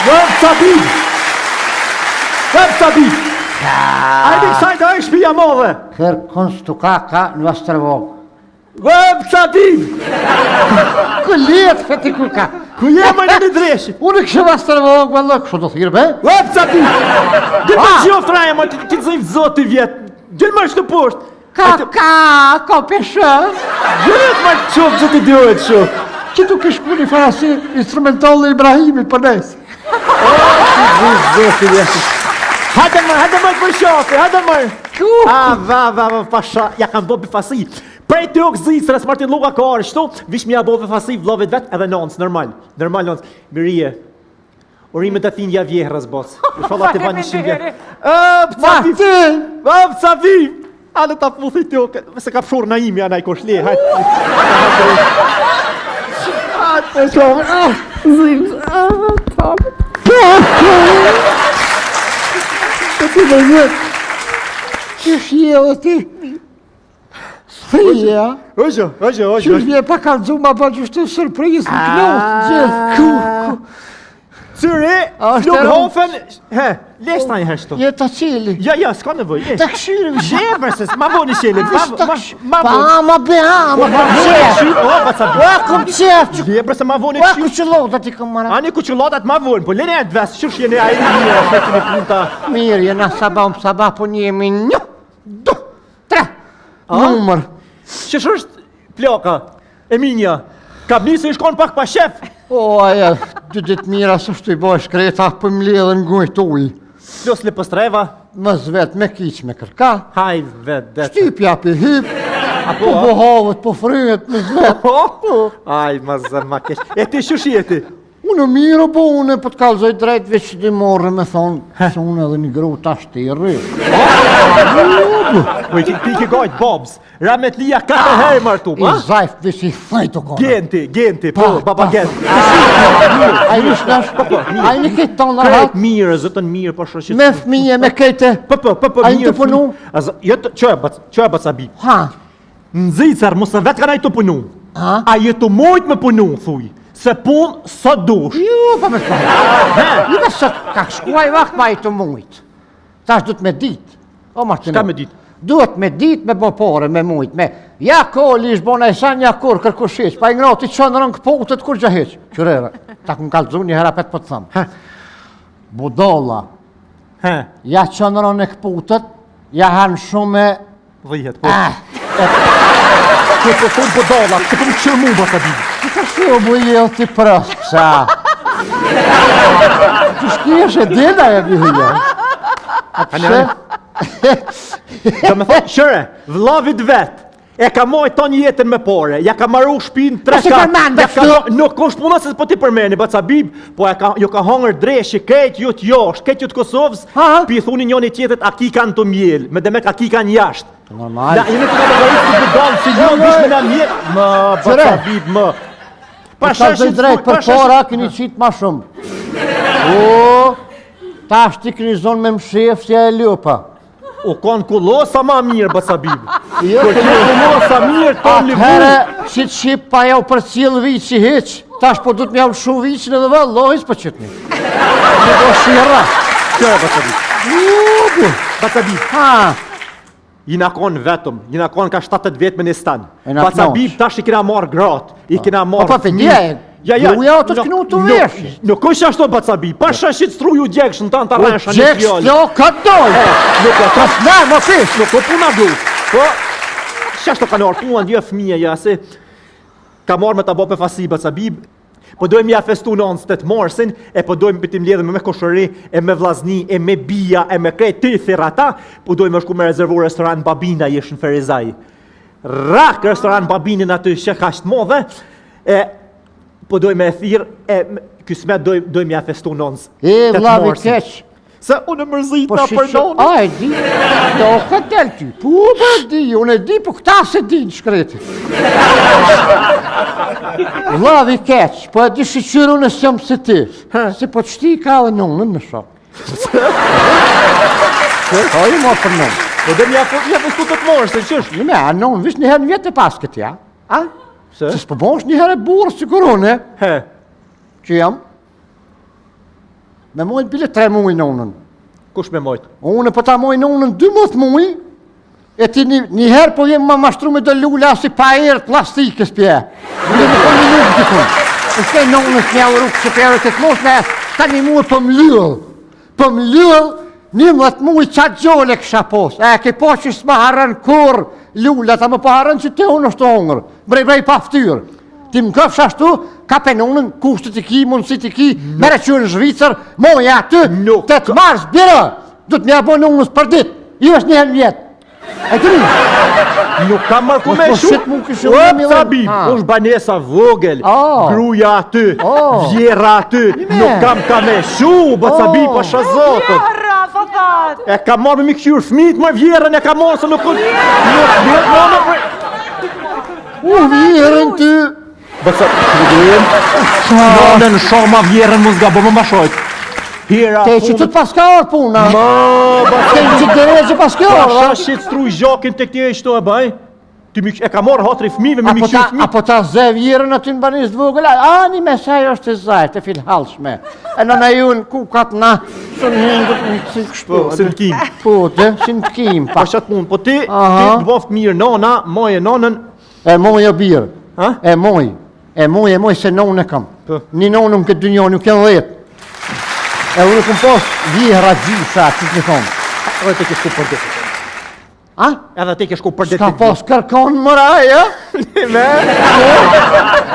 Vem Sabib! Ajde kësaj da e shpija modhe! Kërkon stukaka në Vastrevog. Vem Sabib! Ku lihet feti kuka? Ku jema në një dreshi? Unë kështë Vastrevog, vëllë, kështë do thirë, be? Vem Sabib! Gjë më gjoft raja, ma ti zëjmë zoti vjetë. Gjë më është të poshtë. Ka peshë. Gjëret ma qofë që ti djohet shumë. Që tu kështë ku një farasi instrumental dhe Ibrahimit për nesë. Zoti vjetë. Hajde më për shafe, hajde më. Va, pasha, ja kam bo për fasi. Prej të okë zisë, rësë Martin Luka ka arë, shtu, vish mi ja bo për fasi vlovit vetë edhe nënës, normal nënës. Mirije, urimet e thinja vjehrës, boss. Inshallah të bani shingje. Psavi! Ale ta puthi të okë, se ka pëshur na imi, ana i koshli, hajde. Hajde, shumë, zimë, tapë. Ti me jetë, që shjelë ti, sfrija, që vje pa ka dzuma pa gjështë të sërprizë në knotë, gjithë, Syri, Flughofen, lesh ta një heshtu. Je të cili. Ja, s'ka nevoj, lesh. Të këshyri më shumë. Shebërses, ma voni shelin, ma kom qef, Shebërse ma voni ku që lodat i kom marat. Ani ku që lodat ma voni, po lene e dves, qërsh jene a i një, shmetin e punta. Mirë, jena sabah, po njemi një, 2, 3, numër. Qësh është ploka, Eminja, ka bnisë i shkon pak pa shef. O, aja, 2 ditë mira së shtu i boj shkreta, për më ledhen ngujt uj. Plus le pëstreva. Më zvet me kiq me kërka. Haj vet, det. Shtypja për hip, po bohavet, po fryet me zvet. Aj, ma zë, ma kesh. E ti shushi e ti? Unë mirë, po unë po të kalzoj drejt veç që di morë me thonë, se unë edhe një gru të ashtë i rrë. Po i ti ke gajt, Bobs, ramet lija 4 herë martu, I zajf veç i fajt o kone. Genti, po, baba Genti. A i nishë nash, a i një këtë tonë në Krejt hatë, mirë, zëtën mirë, po shëshit. me fëmije, me kete, Po, a i të punu? Që e bat sabi? Ha, Nëzicar, mos e vetë ka na i të punu. Ha? A jetu mojt me punu, thuj. Se pun sot dush. ju pa me shpaj. Ju me sot ka shkuaj vakt ma i të mujt. Tash du të me dit. O Martino. Shka me dit? Duhet me dit me bopore, me mujt, me ja koli ishbona e sa një kur kërkushiq, pa i ngrati qënë rënë këpotët kur gjahiq. Qërere, ta kun kalzu një hera pet po të thëmë. Budolla, ja qënë rënë e këpotët, ja hanë shumë e... Dhijet, po. Që po thonë budolla, që po më qërë mu, ba sabi. Që ka shumë bu jelë ti prësë, pësa. Që shkish e dina e bihëja. Apse? Do me thonë, shëre, vlavit vetë, e ka mojt ton jetën me pore, ja ka maru shpinë 3 se përmend, nuk është puna se po ti përmeni, ba sabib, po jo ka hongër dreshi, ketë ju t'josht, ketë ju t'Kosovës, pi thuni njoni tjetët a ki kanë të mjellë, me demek a ki kanë jashtë. Normal. Na, jene të në gërit të bëdalë, si ju vish me në mjellë, më, ba sabib, më. Pa shashtë drejt për pora, këni qitë ma shumë. O, ta shti këni zonë me mshef si e ljupa. O konë kullosa ma mirë, ba sabib. Jo, Kër që kullosa mirë, tonë livu. atëhere, si të shqip pa jau për cilë vici hiq, tash po du të mjau shu vicin edhe vë, lohis për qëtëni. Në do shira. Qëre, ba sabib. Ba sabib. Ha, Jina konë vetëm, jina konë ka 7 vetë me një stanë. E na Bacabib tash i kina marrë gratë, i kina marrë... pa për dje, uja o të t'knu të veshë. Nuk është ashtu Bacabib, pa shashit struju djeksh në tanë të rresha një Gjekës fjallë. t'jo ka dojë. Nuk e Pas ne, më fish. Nuk o puna blu. Po, shashto ka nërë puna një fëmija, ja, se ka marrë me ta bo për fasi Bacabib, po dojmë ja festu në 8 marsin, e po dojmë për tim ledhe me koshëri, e me vlazni, e me bia, e me krejt të thira ta, po dojmë është ku me rezervu restoran Babina jesh në Ferizaj. Rak restoran Babinin aty që ka shtë modhe, e po dojmë e thirë, e kësmet dojmë ja festu në 8 E, vlavi marsin. keq. Se unë mërzita Po për shqo, nonë. a e di, do ka del ty, pu për di, unë e di, po këta se di në shkreti. Vlavi keq, po e di shqyru në sëmë se ti, se po qëti i ka dhe nënën me shok. O i mo për nënë. Po dhe mja festu të morë, se qësh? Në me, a nënë, vish një herë në vjetë e pas këtë ja, a? Se? Se s'po bosh një herë e burë, si kurone, He, që jam. Me mojt bile 3 muj në unën. Kush me mojt? Unë po ta moj në unën 12 muj, e ti një herë po jem ma mashtru me do lula si pa erë plastikës pje. Në një po një nuk dikun. E shkej në unës një rukë që përë të të mos me ta një muj për mlyll. Për mlyll, 11 muj qatë gjole kësha pos. E ke po që s'ma harën kur lula, ta më po harën që te unë është ongër. Brej pa ftyrë. Ti më këfsh ashtu, ka penonën, kushtet i ki, mundësit i ki, mere që në Zhvicër, moja aty, 8 mars, bjerë, du të mja bo në unës për dit, ju është një herë vjetë. E të një? Nuk kam marrë ku me shu. Sabib, është banesa vogël, gruja aty, vjera aty, nuk kam ka me shu, bë Sabib, pasha zotët. Vjera, fatat. E kam marrë me mikëshyrë fmit, më vjerën e kam marrë se nuk vjerën ty. Bësa, në shoma vjerën më zga, më shojt. Te që të paskar puna. Te që të që paskar. Pasha shqit struj zhokin të këtje i shto e baj. E ka morë hatri fmive me mikëshyrë fmit. Apo ta ze vjerën aty në banisë të vogël. Ani me saj është të zajt, të filhalshme. E në në ju në kukat na, së në hengët në si kështu. Si në kim. Po, dhe, si në kim. Pasha të punë, po ti të boft mirë nona, moje nonën. E moj o birë. E moj se nonë e kam. Një nonë më këtë dynjo, nuk e 10. E unë këm pos vjera gjysha, që të në thonë. Edhe te ke shku për ditë. A? Edhe te ke shku për ditë. Ska pos kërkon mëraj, ja?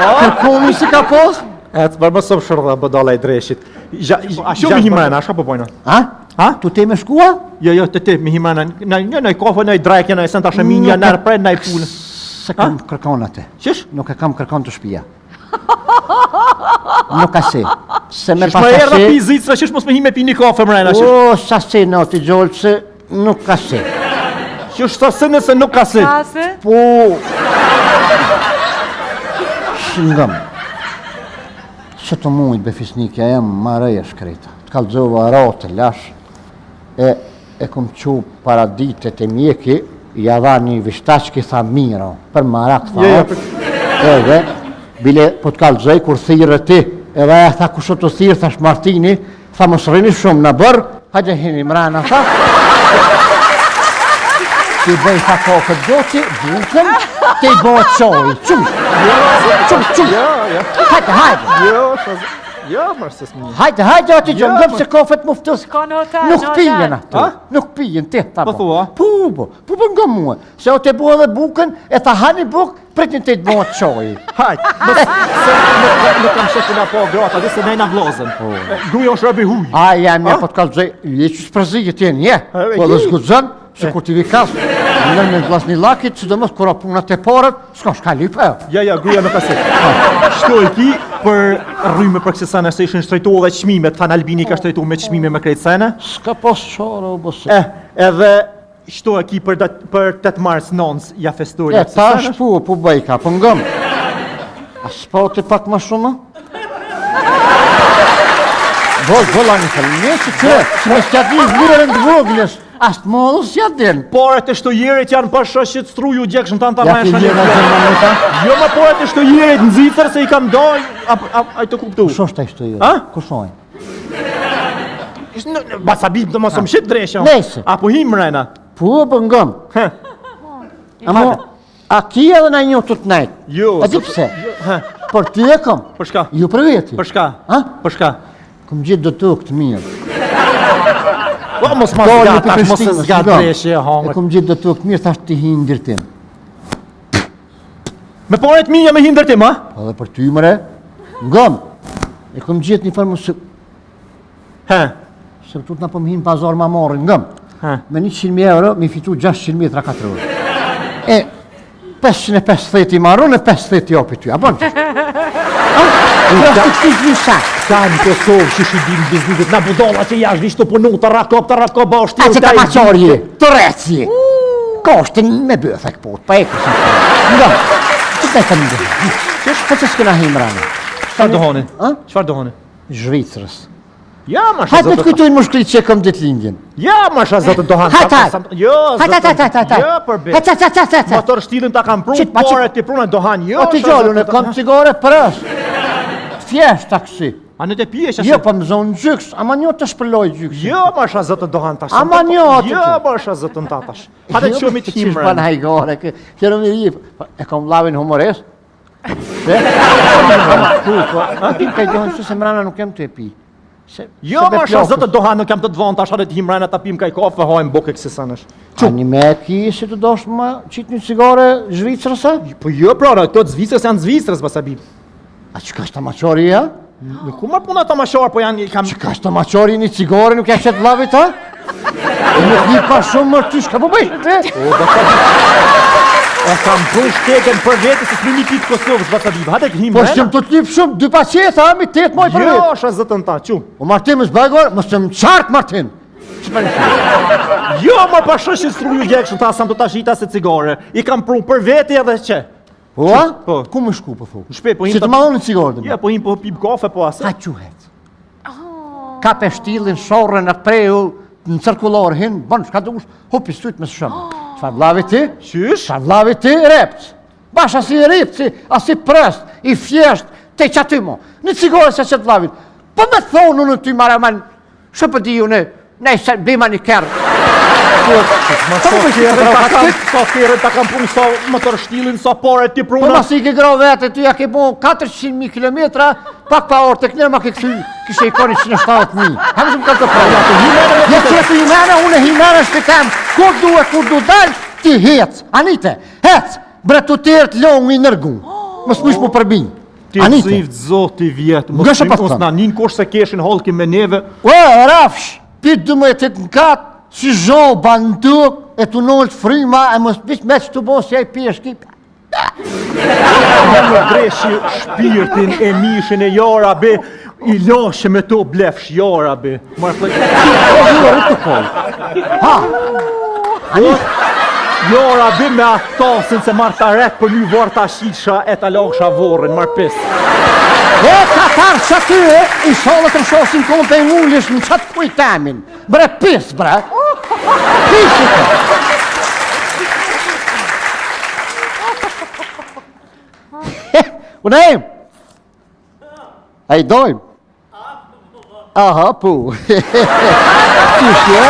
Kërkoni si ka pos? E të bërë më sëmë shërë dhe bëdala i dreshit. A shumë mi himrena, a shka po pojna? A? Tu te me shkua? Jo, te mi himrena. Në i kofë, në i drejkja, në i senta shëminja, në rëpre, në i punë. Se kam kërkon atë. Qish? Nuk e kam kërkon të shpia. Nuk a se. Se me Qish më erë dhe pi zicra, qish mos me hi me pi një kafe mrena. O, sa se në të gjollë se nuk a se. Qish sa se nëse nuk a se. Po. Shingëm. Se të mujt befisnikja jem marëj e shkreta. Të kalzova rote, lash. E kom qu para ditet e mjeki, ja dha një vishtaqki tha mira, për marak tha. Edhe, bile po të kalzoj kur thirë ti, edhe e tha kusho të thirë, thash Martini, tha mos rrini shumë në bërë, hajde hini mrana, tha. Ti bëj tha kofët goti, bukën, ti i bëjt qoj, qumë. Hajde. Jo, mërësës më një. Hajde, ati gjëmë, gëmë se kofet muftës. Nuk pijen atë. Nuk pijen, ti, ta po. Po thua? Po nga mua. Se o te bua dhe bukën, e ta hani bukë, pritin të i të bëjt qoj. Hajde, nuk kam shetë nga po grata, dhe se nejna vlozën. Gruja është rëbi huj. A, jam ja po të kalëzoj, je që shpërëzijë tjenë, je. Po dhe zgudzën, se kur t'i vikas, në në glas një lakit, që dhe mësë kura punat e parët, s'ka shka lipe. Ja, gruja nuk asit. Shto e ki për rryme për kësi sene, se ishin shtrejtu dhe qmime, të fanë Albini ka shtrejtu me qmime me krejtë sene. S'ka pas qara, o bëse. Edhe shto e ki për 8 mars nonës, ja festoria kësi ta sene. po bëjka, po ngëm. A s'pa ti pak ma shumë? Vola një falë, që me s'kjat një vërën të voglës. Ashtë modës jadin. Pare të shtojerit janë pasha që të struju gjekshën të antar me shani. Jo, ma pare të shtojerit në zitër se i kam doj, a i të kuptu. Kusho është të shtojerit? A? Kushoj? Ba Sabib të mos më shqit dreshja. Nese. Apo him mrena. Po, për ngëm. A ki edhe na një të të nejtë? Jo. A di pse? Për ti e kam. Për shka? Jo për veti. Për shka? Për shka? Këm gjithë do të këtë mirë. O, mos ma zga, tash mos e zga dreshje, hangër. E këm gjithë do të këtë mirë, tash ti hi ndërtim. Me pare të minja me hi ndërtim, a? Edhe për ty mëre, ngëm. E këm gjithë një farë mësë... Se këtu të na po më hinë pazar ma marë, ngëm. Me 100.000 euro, mi fitu 600.000 tra 4 euro. E, 550 i marron e 50 i opi ty, a bon që? Kjo është të këtish një shak. Ka në Kosovë që shidim biznitit, na budolla që jashtë vishtë të punu, të rakop, ba është A që ta maqorje, të recje. Koshtin me bëthek po, pa e kësë. Nga, që të e të një bëthek? Që s'këna himrani? Qfar dohoni? Qfar dohoni? Zhvicrës. Ja, ma shë Hajtë me zotë... të kujtojnë më shkrit që e kom ditë lindjen. Ja, ma shë zotë dohan... Hajtë. Jo, zotë... Jo, përbet. Hajtë. Motor shtilin ta kam prunë, pare ti prunë dohan, jo... O të gjollun e kom cigare prës. Fjesht taksi. A në të pjesh Jo, pa më zonë gjyks, ama një të shpëlloj gjyks. Jo, më është zotën dohan tash. Ama një atë Jo, që. më është zotën ta tash. Hajde të qëmi të Qish himrën. pa najgore, kërë më rip. E kam lavin humorist? A ti ka dohen që se mrana nuk jem të e pi. Jo, më është zotën dohan nuk jam të dvonë tash, hajde të himrën ta pim kaj kafe, hajmë buke kësi sanësh. A një me ki si të dosh më qitë një cigare zhvicrësa? Po jo, pra, këto të Zvicrës janë Zvicrës, basabi. A që ka shta maqori, ja? Nuk ku marr puna ta mashar, po janë kam Që ka shta maqori një cigare nuk ja qëtë lavit, ha? E nuk një pa shumë mërë ty, shka po bëjsh, te? O, basabi. E kam bën shtegen për vetë se s'mi një pitë Kosovës, basabi. Hajde të himrën. Po shqem të t'lip shumë, dy pacjeta, mi 8 moj për Jo, vetë. është zotën ta, qum. O Martin më zbegor, më së më qartë Martin. Jo, më pa shosh që struju gjekshën ta sam të tashita se cigare. I kam prunë për vete edhe që. Po, a? Po. Ku më shku, po thu? Në shpe, po Si him të ma unë një cigare dhe Ja, po him po pip kafe po asë. Ha quhet. Ka pe shtilin, shorën, e preju, në cirkullor hin, bën, shka dush, hupi syt me shumë. Çfarë vllavi ti? Qysh? Çfarë vllavi ti, repc? Bash asi rip, asi prest, i fjesht, te qaty mo. Në cigare se qëtë vlavit. Po me thonë unë ty maraman, shë për di unë, nej se bima një kërë. Sa kjerën ta kam punë sa motor shtilin, sa pare ti Po pruna. mas i ke gra vete, ty ja ke bo 400.000 kilometra, pak pa orë të kënër ma ke këthy, kishe i koni 170.000. Hamë shumë ka të praja. Ja që e të himene, unë e himene shpitem, kur du dalë, ti hec, anite, hec, bre të tërë të longë i nërgu, më s'mish mu përbin. Ti Anite, cift zoti vjetë. Nga shë pas Mos thënë. na nin kosh se keshin holkin me neve. rafsh, pit 12 në katë, si zho banduk, e të nëllë frima, e mos bish me që të bo se e pi e shkip. Ja më dreshi shpirtin e mishin e jara be. I lashe me to blefsh jara be. Marë Ha, jara be me atasin se marë ta rek për një varë ta shisha e ta langsha vorën, marë pis. e katar që aty, i sholë të më shosin konë për ngullish në qatë kujtemin. Bre pis, bre. Pisi të. Unë a i dojmë? Aha, pu. Qishtë,